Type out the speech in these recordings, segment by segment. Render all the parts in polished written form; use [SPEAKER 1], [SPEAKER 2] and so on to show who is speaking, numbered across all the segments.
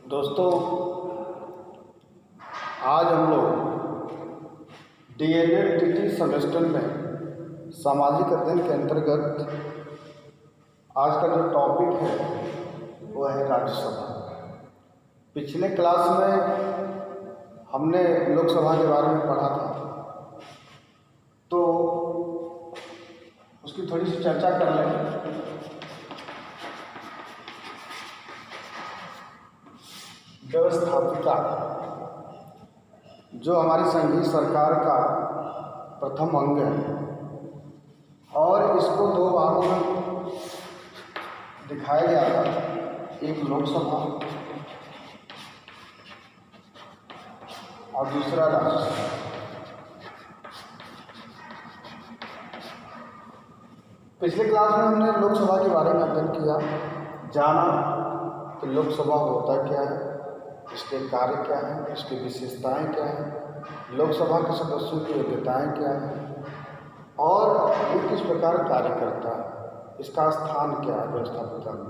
[SPEAKER 1] दोस्तों, आज हम लोग डीएलएड तृतीय सेमेस्टर में सामाजिक अध्ययन के अंतर्गत आज का जो टॉपिक है वो है राज्यसभा। पिछले क्लास में हमने लोकसभा के बारे में पढ़ा था, तो उसकी थोड़ी सी चर्चा कर लेंगे। व्यवस्थापिका जो हमारी संघीय सरकार का प्रथम अंग है और इसको दो भागों में दिखाया गया था, एक लोकसभा और दूसरा राज्यसभा। पिछले क्लास में हमने लोकसभा के बारे में अध्ययन किया, जाना कि लोकसभा होता क्या है, इसके कार्य क्या हैं, इसकी विशेषताएं क्या हैं, लोकसभा के सदस्यों की योग्यताएं क्या हैं और ये किस प्रकार कार्य करता है, इसका स्थान क्या है व्यवस्थापिका में।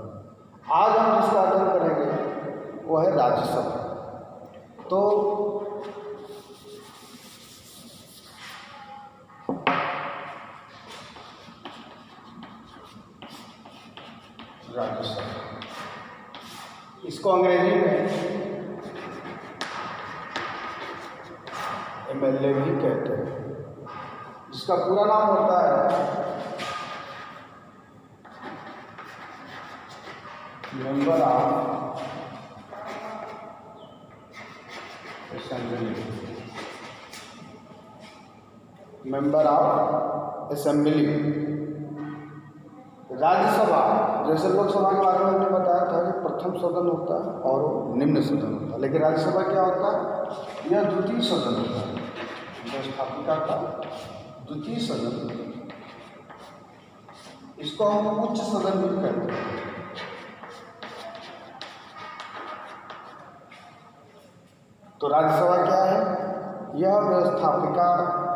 [SPEAKER 1] आज हम जिसका अध्ययन करेंगे वो है राज्यसभा। तो राज्यसभा, इसको अंग्रेजी में एमएलए भी कहते हैं, जिसका पूरा नाम होता है member of assembly. Member of assembly. Rajya Sabha जैसे लोकसभा के बारे में हमने बताया था कि प्रथम सदन होता है और निम्न सदन होता है, लेकिन राज्यसभा क्या होता है, यह द्वितीय सदन होता है। व्यवस्थापिका का द्वितीय सदन, इसको हम उच्च सदन भी कहते हैं। तो राज्यसभा क्या है, यह व्यवस्थापिका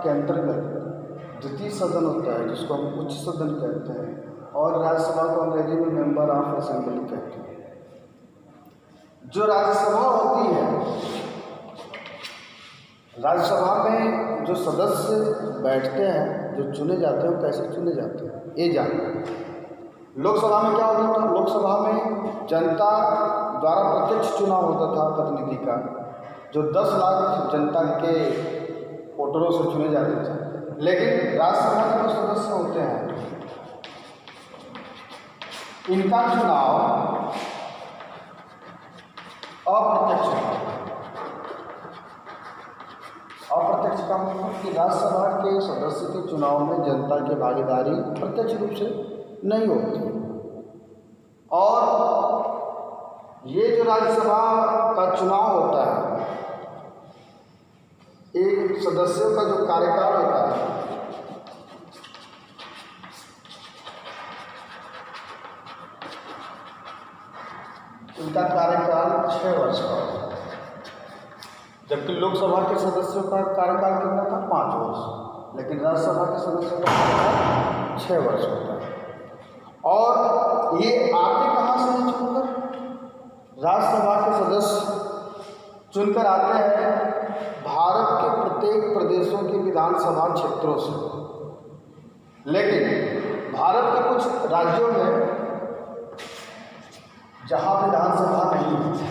[SPEAKER 1] के अंतर्गत द्वितीय सदन होता है जिसको हम उच्च सदन कहते हैं, और राज्यसभा को अंग्रेजी में मेंबर ऑफ असेंबली कहते हैं। जो राज्यसभा होती है, राज्यसभा में जो सदस्य बैठते हैं, जो चुने जाते हैं, वो कैसे चुने जाते हैं ये जानते। लोकसभा में क्या होता था, लोकसभा में जनता द्वारा प्रत्यक्ष चुनाव होता था प्रतिनिधि का, जो 10 लाख जनता के वोटरों से चुने जाते थे। लेकिन राज्यसभा के जो सदस्य होते हैं, इनका चुनाव अप्रत्यक्ष होता है। अप्रत्यक्ष का मतलब कि राज्यसभा के सदस्य के चुनाव में जनता की भागीदारी प्रत्यक्ष रूप से नहीं होती, और ये जो राज्यसभा का चुनाव होता है, एक सदस्यों का जो कार्यकाल होता है, उनका कार्यकाल 6 वर्ष का होता है, जबकि लोकसभा के सदस्यों का कार्यकाल कितना था, 5 वर्ष, लेकिन राज्यसभा के सदस्यों का कार्यकाल 6 वर्ष होता है। और ये आते कहाँ से हैं चुनकर, राज्यसभा के सदस्य चुनकर आते हैं भारत के प्रत्येक प्रदेशों के विधानसभा क्षेत्रों से। लेकिन भारत के कुछ राज्यों में जहाँ विधानसभा नहीं है,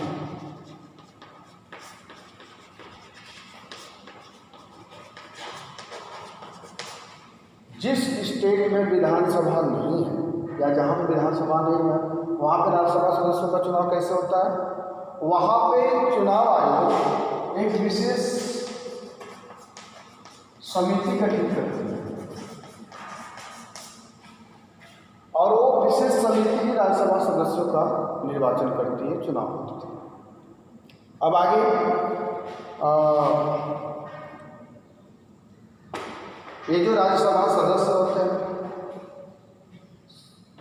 [SPEAKER 1] जिस स्टेट में विधानसभा नहीं है या जहाँ पर विधानसभा नहीं है, वहाँ पे राज्यसभा सदस्यों का चुनाव कैसे होता है, वहाँ पे चुनाव आयोग एक विशेष समिति गठित करती है, और वो विशेष समिति ही राज्यसभा सदस्यों का निर्वाचन करती है, चुनाव होती है। अब आगे ये जो राज्यसभा सदस्य होते हैं,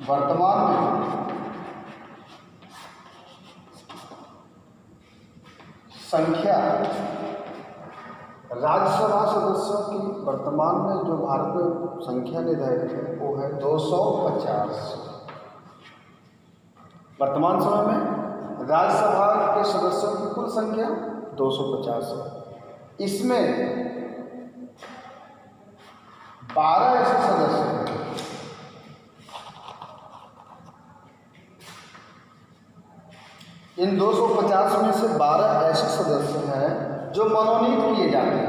[SPEAKER 1] वर्तमान में संख्या राज्यसभा सदस्यों की वर्तमान में जो भारत में संख्या निर्धारित है वो है 250। वर्तमान समय में राज्यसभा के सदस्यों की कुल संख्या 250 है। इसमें 12 ऐसे सदस्य हैं इन 250 में से 12 ऐसे सदस्य हैं जो मनोनीत किए जाते हैं।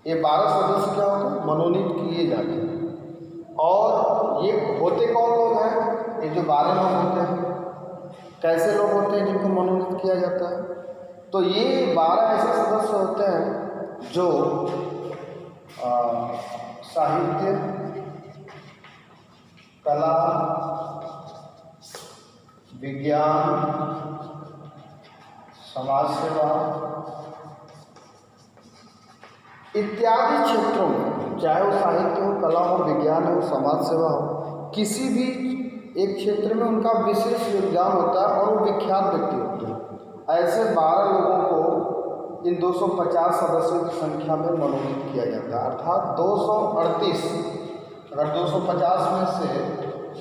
[SPEAKER 1] ये 12 सदस्य क्या होते हैं? मनोनीत किए जाते हैं। और ये होते कौन लोग हैं? ये जो 12 लोग होते हैं, कैसे लोग होते हैं जिनको मनोनीत किया जाता है? तो ये 12 ऐसे सदस्य होते हैं जो साहित्य, कला, विज्ञान, समाज सेवा इत्यादि क्षेत्रों में, चाहे वो साहित्य हो, कला हो, विज्ञान हो, समाज सेवा हो, किसी भी एक क्षेत्र में उनका विशेष योगदान होता है और वो विख्यात व्यक्ति होते हैं। ऐसे 12 लोगों को इन 250 सदस्यों की संख्या में मनोनीत किया जाता है। अर्थात 238, अगर 250 में से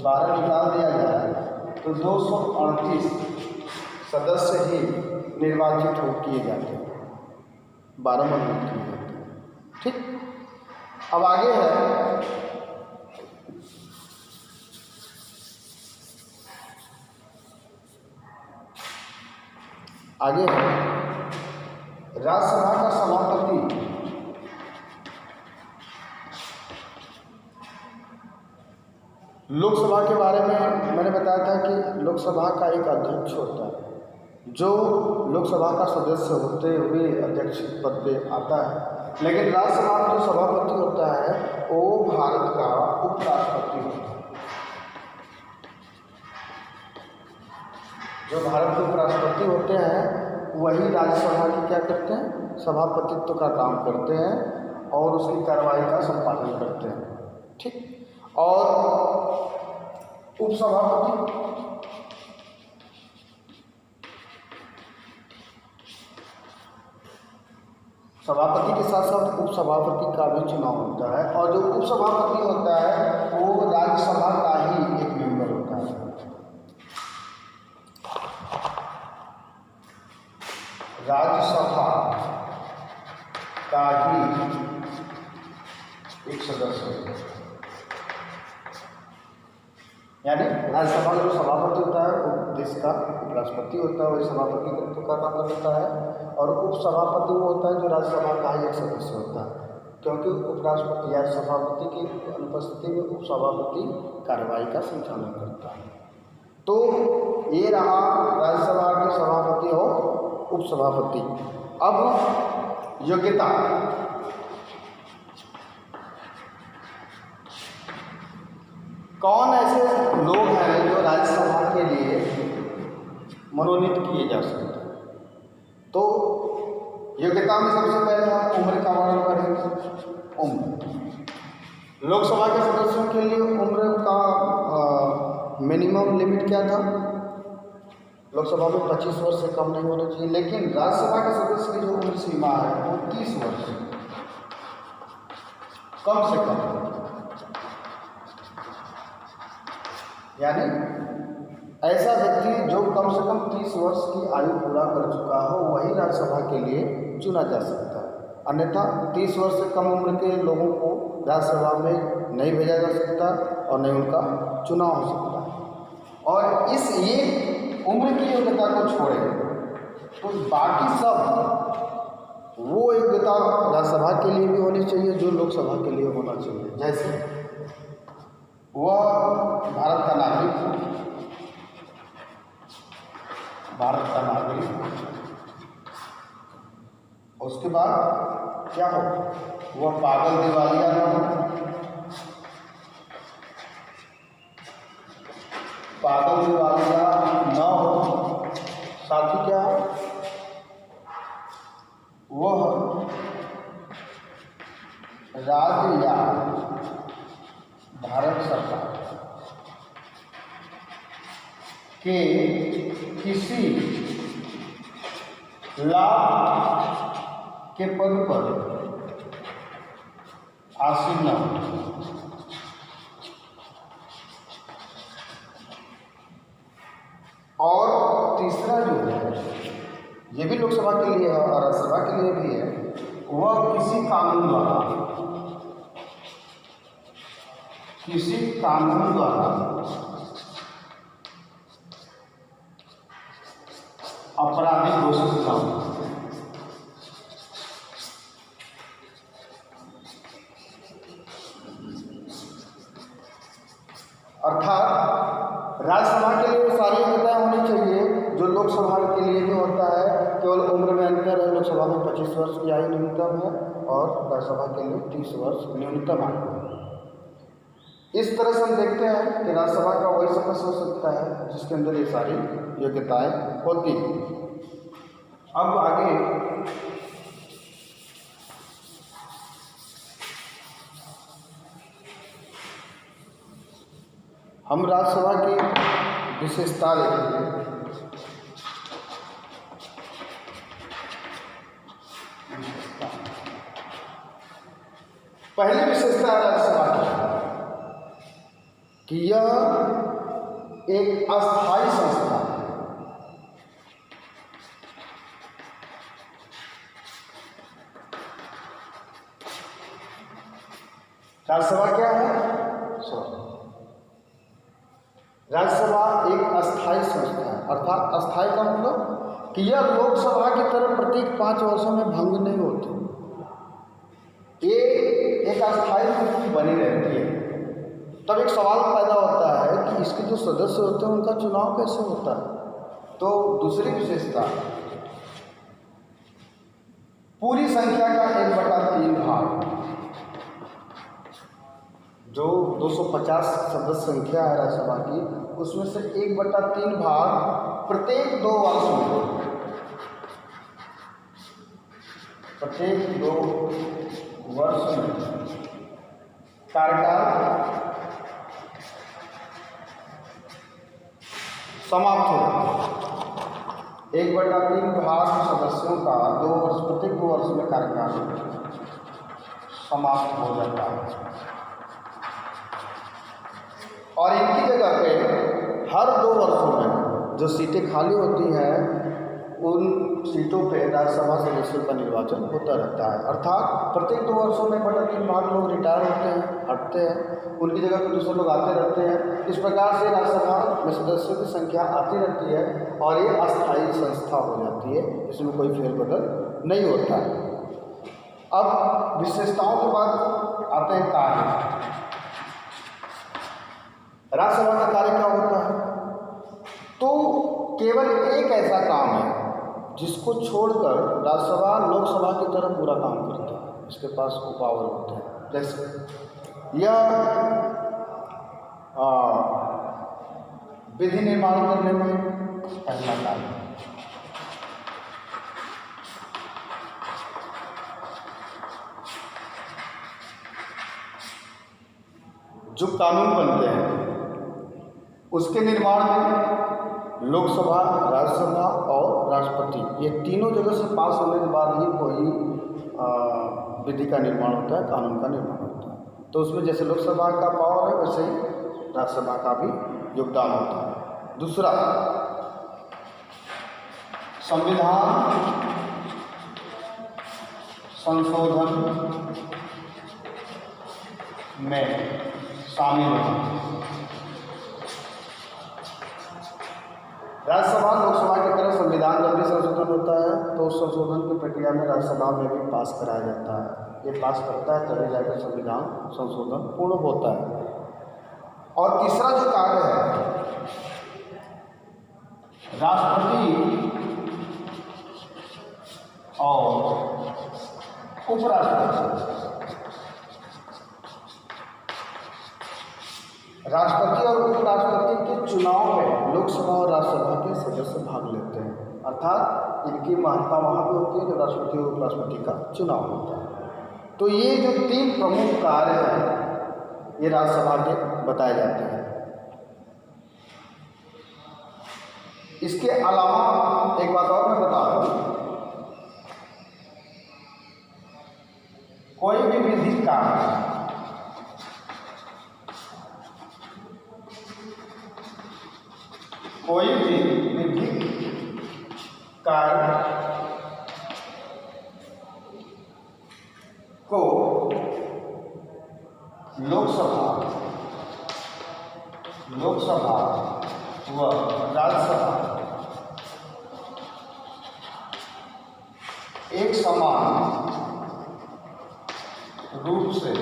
[SPEAKER 1] 12 निकाल दिया जाए तो 238 सदस्य ही निर्वाचित हो किए जाते हैं, 12 मनोनीत किए जाते हैं। ठीक, अब आगे है राज्यसभा का सभापति। लोकसभा के बारे में मैंने बताया था कि लोकसभा का एक अध्यक्ष होता है जो लोकसभा का सदस्य होते हुए अध्यक्ष पद पे आता है। लेकिन राज्यसभा में जो सभापति होता है वो भारत का उपराष्ट्रपति होता है। जो भारत के उपराष्ट्रपति होते हैं वही राज्यसभा की क्या करते हैं? सभापतित्व का काम करते हैं और उसकी कार्रवाई का संपादन करते हैं। ठीक, और उपसभापति सभापति के साथ साथ उपसभापति का भी चुनाव होता है। और जो उपसभापति होता है वो राज्यसभा का ही एक मेंबर होता है। राज्यसभा का ही एक सदस्य होता है। यानी राज्यसभा का जो सभापति होता है वो देश का उपराष्ट्रपति होता है, वही सभापति का काम करता है। और उपसभापति वो होता है जो राज्यसभा का ही एक सदस्य होता है, क्योंकि उपराष्ट्रपति या सभापति की अनुपस्थिति में उपसभापति कार्रवाई का संचालन करता है। तो ये रहा राज्यसभा के सभापति और उपसभापति। अब योग्यता, कौन ऐसे लोग हैं जो राज्यसभा के लिए मनोनीत किए जा सकते हैं? तो योग्यता में सबसे पहले उम्र का वर्णन करेंगे। उम्र, लोकसभा के सदस्यों के लिए उम्र का मिनिमम लिमिट क्या था? लोकसभा में 25 वर्ष से कम नहीं होना चाहिए। लेकिन राज्यसभा के सदस्य की जो उम्र सीमा है वो 30 वर्ष कम से कम। यानी ऐसा व्यक्ति जो कम से कम 30 वर्ष की आयु पूरा कर चुका हो वही राज्यसभा के लिए चुना जा सकता है। अन्यथा 30 वर्ष से कम उम्र के लोगों को राज्यसभा में नहीं भेजा जा सकता और नहीं उनका चुनाव हो सकता। और इस ये उम्र की योग्यता को छोड़े तो बाकी सब वो योग्यता राज्यसभा के लिए भी होनी चाहिए जो लोकसभा के लिए होना चाहिए। जैसे वह भारत का नागरिक, उसके बाद क्या हो, वह पागल दिवालिया न हो, साथ ही क्या हो, वह राज्य या भारत सरकार के किसी लाभ के पद पर आसीन न हो। ये भी लोकसभा के लिए है और राज्यसभा के लिए भी है, वह किसी कानून द्वारा आपराधिक घोषित न हो। अर्थात राज्यसभा के लिए सारी योग्यताएं होनी चाहिए जो लोकसभा के लिए भी होता है। केवल उम्र में अंतर है, लोकसभा में 25 वर्ष की आयु न्यूनतम है और राज्यसभा के लिए 30 वर्ष न्यूनतम आयु है। इस तरह से हम देखते हैं कि राज्यसभा का वही सदस्य हो सकता है जिसके अंदर ये सारी योग्यताएं होती हैं। अब आगे हम राज्यसभा की विशेषता देखेंगे। पहली विशेषता है राज्यसभा की कि यह एक अस्थायी संस्था है। राज्यसभा क्या है? राज्यसभा एक अस्थायी संस्था है। अर्थात अस्थायी का मतलब कि यह लोकसभा की तरह प्रत्येक 5 वर्षों में भंग नहीं होती, ये एक अस्थायी रूप में बनी रहती है। तब एक सवाल पैदा होता है कि इसके जो सदस्य होते हैं उनका चुनाव कैसे होता है? तो दूसरी विशेषता, पूरी संख्या का 1/3 भाग, जो 250 सदस्य संख्या है राज्यसभा की, उसमें से 1/3 भाग प्रत्येक 2 वर्ष में, प्रत्येक 2 वर्ष में कार्यकाल समाप्त हो। 1/3 भाग सदस्यों का 2 वर्ष, प्रत्येक 2 वर्ष में कार्यकाल समाप्त हो जाता है और इनकी जगह पे हर 2 वर्षों में जो सीटें खाली होती हैं उन सीटों पे राज्यसभा सदस्यों का निर्वाचन होता रहता है। अर्थात प्रत्येक 2 वर्षों में 1/3 भाग लोग रिटायर होते हैं, हटते हैं, उनकी जगह पे दूसरे लोग आते रहते हैं। इस प्रकार से राज्यसभा में सदस्यों की संख्या आती रहती है और ये अस्थायी संस्था हो जाती है, इसमें कोई फेरबदल नहीं होता है। अब विशेषताओं के बाद आते हैं कार्य। राज्यसभा का कार्य क्या होता है? तो केवल एक ऐसा काम है जिसको छोड़कर राज्यसभा लोकसभा की तरह पूरा काम करता है, इसके पास वो पावर होते हैं। जैसे यह विधि निर्माण करने में पहला कार्य, जो कानून बनते हैं उसके निर्माण में लोकसभा, राज्यसभा और राष्ट्रपति, ये तीनों जगह से पास होने के बाद ही कोई विधि का निर्माण होता है, कानून का निर्माण होता है। तो उसमें जैसे लोकसभा का पावर है वैसे ही राज्यसभा का भी योगदान होता है। दूसरा, संविधान संशोधन में शामिल होना। राज्यसभा लोकसभा की तरह संविधान जब भी संशोधन होता है तो उस संशोधन की प्रक्रिया में राज्यसभा में भी पास कराया जाता है। ये पास करता है तभी जाकर संविधान संशोधन पूर्ण होता है। और तीसरा जो कार्य है, राष्ट्रपति और उपराष्ट्रपति, राष्ट्रपति और उपराष्ट्रपति के चुनाव में लोकसभा और राज्यसभा के सदस्य भाग लेते हैं। अर्थात इनकी महत्ता वहाँ पे होती है जब राष्ट्रपति और उपराष्ट्रपति का चुनाव होता है। तो ये जो 3 प्रमुख कार्य हैं ये राज्यसभा के बताए जाते हैं। इसके अलावा एक बात और मैं बता दूं, कोई भी विधि कार्य कोई भी विधि कार्य को लोकसभा व राज्यसभा एक समान रूप से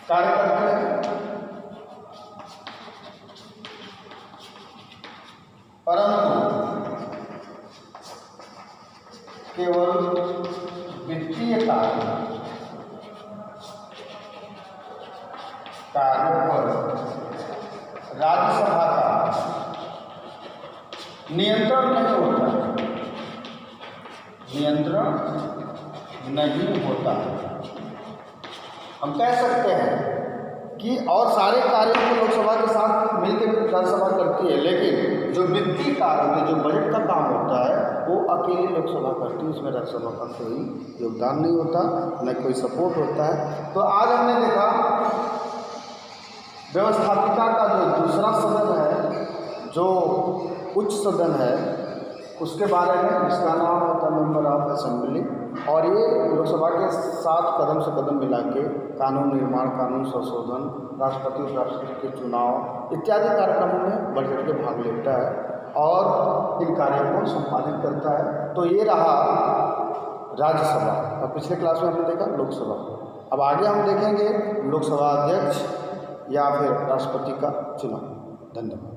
[SPEAKER 1] कार्य करते हैं, परंतु केवल वित्तीय कार्य पर राज्यसभा का नियंत्रण नहीं होता। हम कह सकते हैं कि और सारे कार्यों को लोकसभा के साथ मिलकर राज्यसभा करती है, लेकिन जो वित्तीय कार्य होते हैं, जो बजट का काम होता है, वो अकेली लोकसभा करती है। उसमें राज्यसभा का कोई योगदान नहीं होता, न कोई सपोर्ट होता है। तो आज हमने देखा व्यवस्थापिका का जो दूसरा सदन है, जो उच्च सदन है, उसके बारे में, जिसका नाम होता है मेंबर ऑफ असेंबली, और ये लोकसभा के साथ कदम से कदम मिला के कानून निर्माण, कानून संशोधन, राष्ट्रपति उपराष्ट्रपति के चुनाव इत्यादि कार्यक्रमों में बढ़ चढ़ के भाग लेता है और इन कार्यों को संपादित करता है। तो ये रहा राज्यसभा, और पिछले क्लास में हमने देखा लोकसभा। अब आगे हम देखेंगे लोकसभा अध्यक्ष या फिर राष्ट्रपति का चुनाव। धन्यवाद।